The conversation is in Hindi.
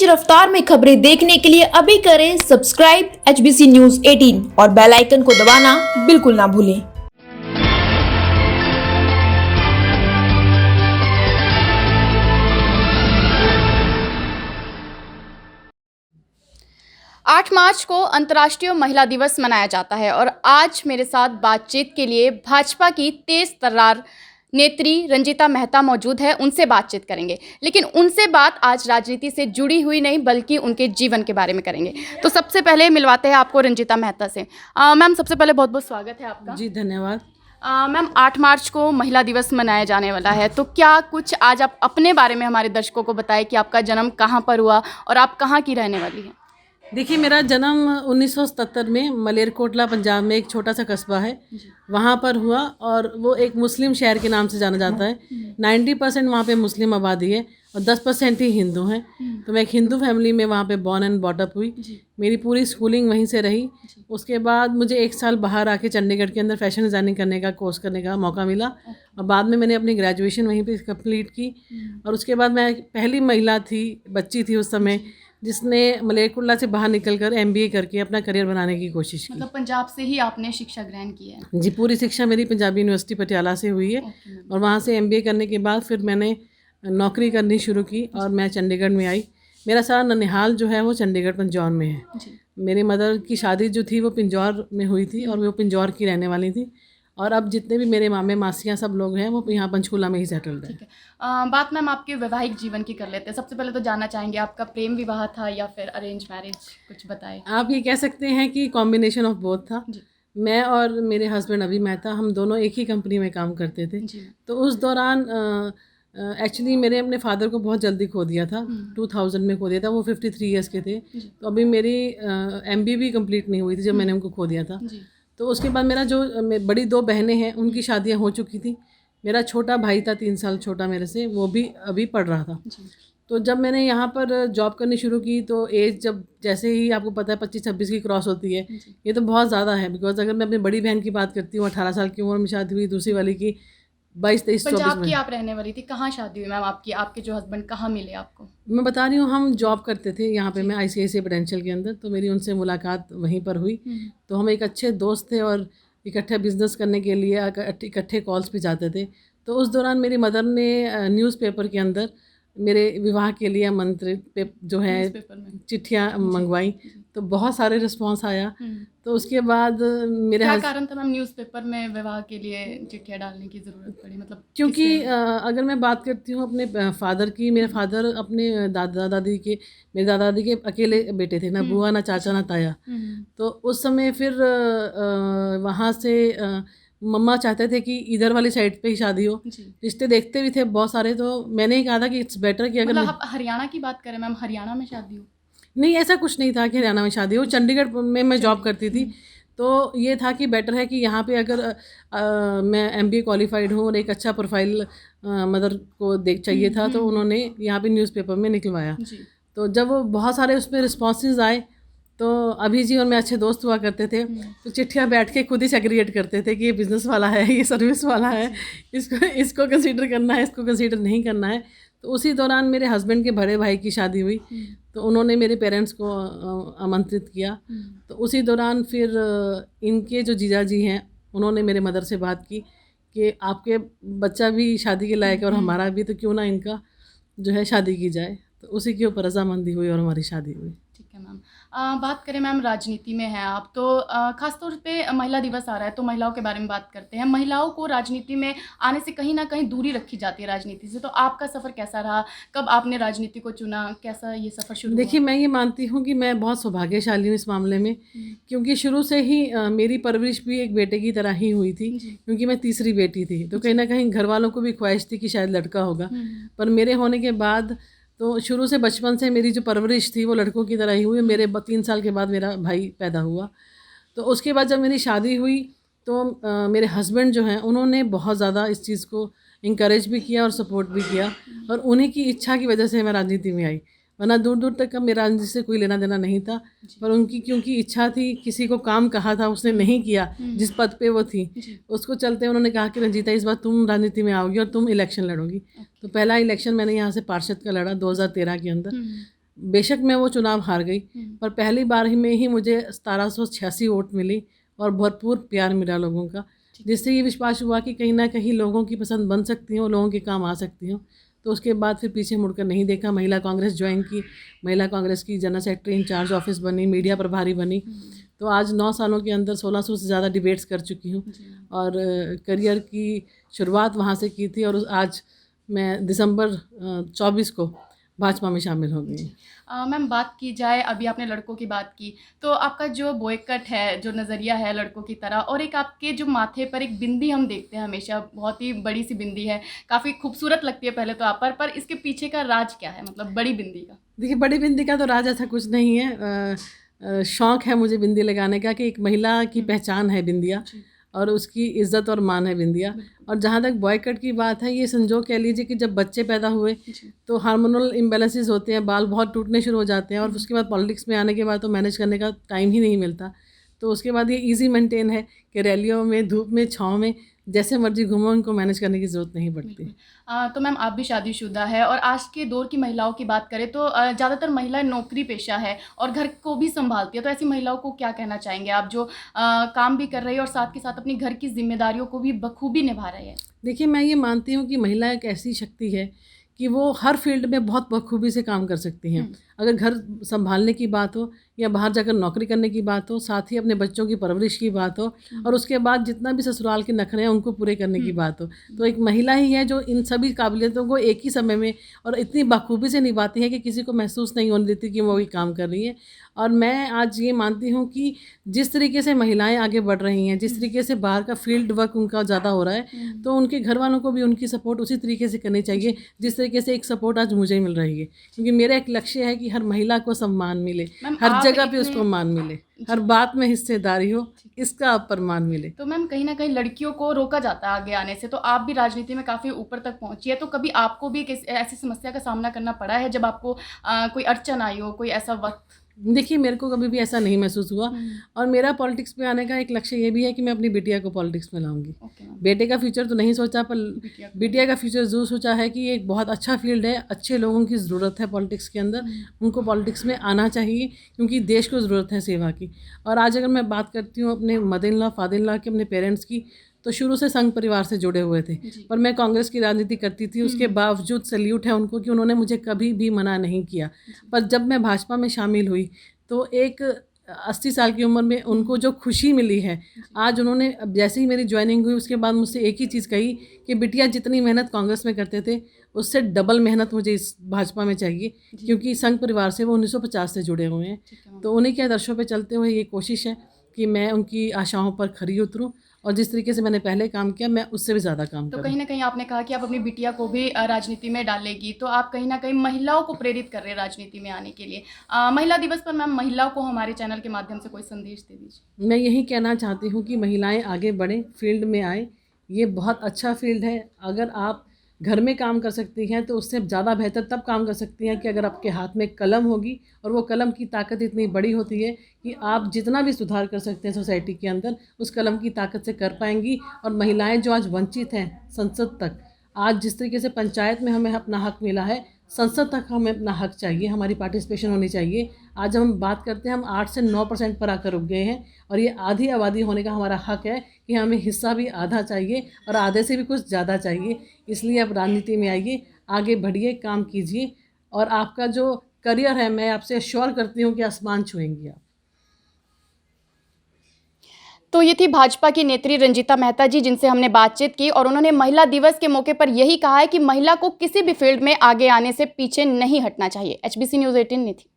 तेज रफ्तार में खबरें देखने के लिए अभी करें सब्सक्राइब HBC न्यूज 18 और बेल आइकन को दबाना बिल्कुल ना भूलें। 8 मार्च को अंतर्राष्ट्रीय महिला दिवस मनाया जाता है और आज मेरे साथ बातचीत के लिए भाजपा की तेज तर्रार नेत्री रंजीता मेहता मौजूद है। उनसे बातचीत करेंगे, लेकिन उनसे बात आज राजनीति से जुड़ी हुई नहीं बल्कि उनके जीवन के बारे में करेंगे। तो सबसे पहले मिलवाते हैं आपको रंजीता मेहता से। मैम, सबसे पहले बहुत बहुत स्वागत है आपका। जी धन्यवाद। मैम, 8 मार्च को महिला दिवस मनाया जाने वाला है, तो क्या कुछ आज आप अपने बारे में हमारे दर्शकों को बताएं कि आपका जन्म कहाँ पर हुआ और आप कहाँ की रहने वाली हैं? देखिए, मेरा जन्म 1977 में मलेरकोटला पंजाब में एक छोटा सा कस्बा है, वहाँ पर हुआ और वो एक मुस्लिम शहर के नाम से जाना जाता है। 90% वहाँ पे मुस्लिम आबादी है और 10% ही हिंदू हैं। तो मैं एक हिंदू फैमिली में वहाँ पे बॉर्न एंड बॉट अप हुई। मेरी पूरी स्कूलिंग वहीं से रही। उसके बाद मुझे 1 साल बाहर आके चंडीगढ़ के अंदर फैशन डिज़ाइनिंग करने का कोर्स करने का मौका मिला और बाद में मैंने अपनी ग्रेजुएशन वहीं पे कंप्लीट की। और उसके बाद मैं पहली महिला थी, बच्ची थी उस समय, जिसने मलेरकोटला से बाहर निकलकर MBA करके अपना करियर बनाने की कोशिश की। मतलब पंजाब से ही आपने शिक्षा ग्रहण की है? जी, पूरी शिक्षा मेरी पंजाबी यूनिवर्सिटी पटियाला से हुई है। और वहाँ से MBA करने के बाद फिर मैंने नौकरी करनी शुरू की और मैं चंडीगढ़ में आई। मेरा सारा ननिहाल जो है वो चंडीगढ़ पंजौर में है। मेरी मदर की शादी जो थी वो पिंजौर में हुई थी और वो पिंजौर की रहने वाली थी। और अब जितने भी मेरे मामे मासियाँ सब लोग हैं वो यहाँ पंचकूला में ही सेटल्ड है। बात मैम आपके वैवाहिक जीवन की कर लेते हैं। सबसे पहले तो जानना चाहेंगे आपका प्रेम विवाह था या फिर अरेंज मैरिज, कुछ बताएं। आप ये कह सकते हैं कि कॉम्बिनेशन ऑफ बोथ था। मैं और मेरे हस्बैंड अभी मेहता, हम दोनों एक ही कंपनी में काम करते थे। तो उस दौरान एक्चुअली मेरे अपने फादर को बहुत जल्दी खो दिया था। 2000 में खो दिया था। वो 53 ईयर्स के थे। तो अभी मेरी MBA भी कंप्लीट नहीं हुई थी जब मैंने उनको खो दिया था। तो उसके बाद मेरा जो बड़ी 2 बहनें हैं उनकी शादियां हो चुकी थी। मेरा छोटा भाई था 3 साल छोटा मेरे से, वो भी अभी पढ़ रहा था। तो जब मैंने यहाँ पर जॉब करनी शुरू की तो एज जब जैसे ही आपको पता है 25-26 की क्रॉस होती है, ये तो बहुत ज़्यादा है। बिकॉज अगर मैं अपनी बड़ी बहन की बात करती हूँ, 18 साल की उम्र में शादी हुई, दूसरी वाली की 22-23-24 पंजाब की आप रहने वाली थी, कहाँ शादी हुई मैम आपकी? आपके जो हस्बैंड कहाँ मिले आपको? मैं बता रही हूँ, हम जॉब करते थे यहाँ पे, मैं ICICI प्रूडेंशियल के अंदर। तो मेरी उनसे मुलाकात वहीं पर हुई। तो हम एक अच्छे दोस्त थे और इकट्ठे बिजनेस करने के लिए इकट्ठे कॉल्स पे जाते थे। तो उस दौरान मेरी मदर ने न्यूज़पेपर के अंदर मेरे विवाह के लिए आमंत्रित जो है चिट्ठियाँ मंगवाई। तो बहुत सारे रिस्पांस आया। तो उसके बाद मेरे क्या कारण था मैम न्यूज़पेपर में विवाह के लिए चिट्ठियाँ डालने की ज़रूरत पड़ी? मतलब क्योंकि अगर मैं बात करती हूँ अपने फादर की, मेरे फादर अपने मेरे दादा दादी के अकेले बेटे थे, ना बुआ ना चाचा ना ताया। तो उस समय फिर वहाँ से मम्मा चाहते थे कि इधर वाली साइड पे ही शादी हो। रिश्ते देखते भी थे बहुत सारे। तो मैंने ही कहा था कि इट्स बेटर कि अगर मतलब आप हरियाणा की बात करें मैम, हरियाणा में शादी हो? नहीं, ऐसा कुछ नहीं था कि हरियाणा में शादी हो। चंडीगढ़ में मैं जॉब करती थी। तो ये था कि बेटर है कि यहाँ पे अगर मैं MBA क्वालिफाइड हूँ और एक अच्छा प्रोफाइल मदर को चाहिए था, तो उन्होंने यहाँ पे न्यूज़पेपर में निकलवाया। तो जब वो बहुत सारे उसमें रिस्पॉन्सेज आए तो अभी जी और मैं अच्छे दोस्त हुआ करते थे। तो चिट्ठियाँ बैठ के खुद ही सेग्रीगेट करते थे कि ये बिज़नेस वाला है, ये सर्विस वाला है, इसको कंसीडर करना है, इसको कंसीडर नहीं करना है। तो उसी दौरान मेरे हस्बैंड के बड़े भाई की शादी हुई। तो उन्होंने मेरे पेरेंट्स को आमंत्रित किया। तो उसी दौरान फिर इनके जो जीजा जी हैं उन्होंने मेरे मदर से बात की कि आपके बच्चा भी शादी के लायक है और हमारा भी, तो क्यों ना इनका जो है शादी की जाए। तो उसी के ऊपर रजामंदी हुई और हमारी शादी हुई। ठीक है मैम। बात करें मैम, राजनीति में हैं आप, तो खासतौर पे महिला दिवस आ रहा है तो महिलाओं के बारे में बात करते हैं। महिलाओं को राजनीति में आने से कहीं ना कहीं दूरी रखी जाती है राजनीति से। तो आपका सफ़र कैसा रहा? कब आपने राजनीति को चुना? कैसा ये सफ़र शुरू हुआ? देखिए, मैं ये मानती हूँ कि मैं बहुत सौभाग्यशाली हूँ इस मामले में, क्योंकि शुरू से ही मेरी परवरिश भी एक बेटे की तरह ही हुई थी। क्योंकि मैं तीसरी बेटी थी, तो कहीं ना कहीं घर वालों को भी ख्वाहिश थी कि शायद लड़का होगा। पर मेरे होने के बाद तो शुरू से बचपन से मेरी जो परवरिश थी वो लड़कों की तरह ही हुई। मेरे 3 साल के बाद मेरा भाई पैदा हुआ। तो उसके बाद जब मेरी शादी हुई तो मेरे हस्बैंड जो हैं उन्होंने बहुत ज़्यादा इस चीज़ को इंकरेज भी किया और सपोर्ट भी किया। और उन्हीं की इच्छा की वजह से मैं राजनीति में आई, वरना दूर दूर तक का मेरा राजनीति से कोई लेना देना नहीं था। पर उनकी क्योंकि इच्छा थी, किसी को काम कहा था उसने नहीं किया जिस पद पे वो थी, उसको चलते उन्होंने कहा कि रंजीता इस बार तुम राजनीति में आओगी और तुम इलेक्शन लड़ोगी। तो पहला इलेक्शन मैंने यहाँ से पार्षद का लड़ा 2013 के अंदर। बेशक मैं वो चुनाव हार गई, पर पहली बार ही में ही मुझे 1786 वोट मिली और भरपूर प्यार मिला लोगों का, जिससे ये विश्वास हुआ कि कहीं ना कहीं लोगों की पसंद बन सकती हूँ, लोगों के काम आ सकती हूँ। तो उसके बाद फिर पीछे मुड़कर नहीं देखा। महिला कांग्रेस ज्वाइन की, महिला कांग्रेस की जनरल सेक्रेटरी इंचार्ज ऑफिस बनी, मीडिया प्रभारी बनी। तो आज 9 सालों के अंदर 1600 से ज़्यादा डिबेट्स कर चुकी हूँ और करियर की शुरुआत वहाँ से की थी और आज मैं दिसंबर 24 को भाजपा में शामिल हो गई। मैम, बात की जाए, अभी आपने लड़कों की बात की, तो आपका जो बॉयकट है, जो नज़रिया है लड़कों की तरह, और एक आपके जो माथे पर एक बिंदी हम देखते हैं हमेशा, बहुत ही बड़ी सी बिंदी है, काफ़ी खूबसूरत लगती है पहले तो आप पर इसके पीछे का राज क्या है, मतलब बड़ी बिंदी का? देखिए, बड़ी बिंदी का तो राज ऐसा कुछ नहीं है। शौक़ है मुझे बिंदी लगाने का कि एक महिला की पहचान है बिंदिया और उसकी इज़्ज़त और मान है बिंदिया। और जहाँ तक बॉयकट की बात है, ये संजोग कह लीजिए कि जब बच्चे पैदा हुए तो हार्मोनल इम्बैलेंसेस होते हैं, बाल बहुत टूटने शुरू हो जाते हैं और उसके बाद पॉलिटिक्स में आने के बाद तो मैनेज करने का टाइम ही नहीं मिलता। तो उसके बाद ये इजी मेंटेन है कि रैलियों में, धूप में, छाँव में जैसे मर्जी घूमो, उनको मैनेज करने की ज़रूरत नहीं पड़ती। तो मैम, आप भी शादीशुदा है और आज के दौर की महिलाओं की बात करें तो ज़्यादातर महिलाएं नौकरी पेशा है और घर को भी संभालती है, तो ऐसी महिलाओं को क्या कहना चाहेंगे आप, जो काम भी कर रही है और साथ के साथ अपनी घर की जिम्मेदारियों को भी बखूबी निभा रही है? देखिए, मैं ये मानती हूँ कि महिला एक ऐसी शक्ति है कि वो हर फील्ड में बहुत बखूबी से काम कर सकती हैं। अगर घर संभालने की बात हो या बाहर जाकर नौकरी करने की बात हो, साथ ही अपने बच्चों की परवरिश की बात हो और उसके बाद जितना भी ससुराल के नखरे हैं उनको पूरे करने की बात हो, तो एक महिला ही है जो इन सभी काबिलियतों को एक ही समय में और इतनी बखूबी से निभाती है कि किसी को महसूस नहीं होने देती कि वो ये काम कर रही है। और मैं आज ये मानती हूँ कि जिस तरीके से महिलाएं आगे बढ़ रही हैं, जिस तरीके से बाहर का फील्ड वर्क उनका ज़्यादा हो रहा है, तो उनके घर वालों को भी उनकी सपोर्ट उसी तरीके से करनी चाहिए जिस तरीके से एक सपोर्ट आज मुझे मिल रही है। क्योंकि मेरा एक लक्ष्य है कि हर महिला को सम्मान मिले, हर जगह पे उसको मान मिले, हर बात में हिस्सेदारी हो, इसका सम्मान मिले। तो मैम, कहीं ना कहीं लड़कियों को रोका जाता है आगे आने से, तो आप भी राजनीति में काफ़ी ऊपर तक पहुंची है, तो कभी आपको भी ऐसी समस्या का सामना करना पड़ा है जब आपको कोई अड़चन आई हो, कोई ऐसा वक्त? देखिए, मेरे को कभी भी ऐसा नहीं महसूस हुआ और मेरा पॉलिटिक्स में आने का एक लक्ष्य ये भी है कि मैं अपनी बिटिया को पॉलिटिक्स में लाऊंगी। बेटे का फ्यूचर तो नहीं सोचा, पर बिटिया का फ्यूचर ज़रूर सोचा है कि ये एक बहुत अच्छा फील्ड है, अच्छे लोगों की ज़रूरत है पॉलिटिक्स के अंदर, उनको पॉलिटिक्स में आना चाहिए क्योंकि देश को ज़रूरत है सेवा की। और आज अगर मैं बात करती हूँ अपने mother in law, father in law की, अपने पेरेंट्स की, तो शुरू से संघ परिवार से जुड़े हुए थे, पर मैं कांग्रेस की राजनीति करती थी, उसके बावजूद सैल्यूट है उनको कि उन्होंने मुझे कभी भी मना नहीं किया। पर जब मैं भाजपा में शामिल हुई तो एक 80 साल की उम्र में उनको जो खुशी मिली है, आज उन्होंने जैसे ही मेरी ज्वाइनिंग हुई उसके बाद मुझसे एक ही चीज़ कही कि बिटिया, जितनी मेहनत कांग्रेस में करते थे उससे डबल मेहनत मुझे इस भाजपा में चाहिए, क्योंकि संघ परिवार से वो 1950 से जुड़े हुए हैं। तो उन्हीं के आदर्शों पे चलते हुए ये कोशिश है कि मैं उनकी आशाओं पर खरी उतरूं और जिस तरीके से मैंने पहले काम किया मैं उससे भी ज़्यादा काम करूं। तो कहीं ना कहीं आपने कहा कि आप अपनी बिटिया को भी राजनीति में डालेगी, तो आप कहीं ना कहीं महिलाओं को प्रेरित कर रहे हैं राजनीति में आने के लिए। महिला दिवस पर मैम, महिलाओं को हमारे चैनल के माध्यम से कोई संदेश दे दीजिए। मैं यही कहना चाहती हूँ कि महिलाएं आगे बढ़ें, फील्ड में आए, ये बहुत अच्छा फील्ड है। अगर आप घर में काम कर सकती हैं तो उससे ज़्यादा बेहतर तब काम कर सकती हैं कि अगर आपके हाथ में कलम होगी, और वो कलम की ताकत इतनी बड़ी होती है कि आप जितना भी सुधार कर सकते हैं सोसाइटी के अंदर, उस कलम की ताकत से कर पाएंगी। और महिलाएं जो आज वंचित हैं संसद तक, आज जिस तरीके से पंचायत में हमें अपना हक मिला है, संसद तक हमें अपना हक चाहिए, हमारी पार्टिसिपेशन होनी चाहिए। आज हम बात करते हैं, हम 8 से 9% पर आकर रुक गए हैं और ये आधी आबादी होने का हमारा हक है कि हमें हिस्सा भी आधा चाहिए और आधे से भी कुछ ज़्यादा चाहिए। इसलिए अब राजनीति में आइए, आगे बढ़िए, काम कीजिए और आपका जो करियर है, मैं आपसे एश्योर करती हूँ कि आसमान छुएंगी आप। तो ये थी भाजपा की नेत्री रंजीता मेहता जी, जिनसे हमने बातचीत की और उन्होंने महिला दिवस के मौके पर यही कहा है कि महिला को किसी भी फील्ड में आगे आने से पीछे नहीं हटना चाहिए। HBC न्यूज़ 18 नीति।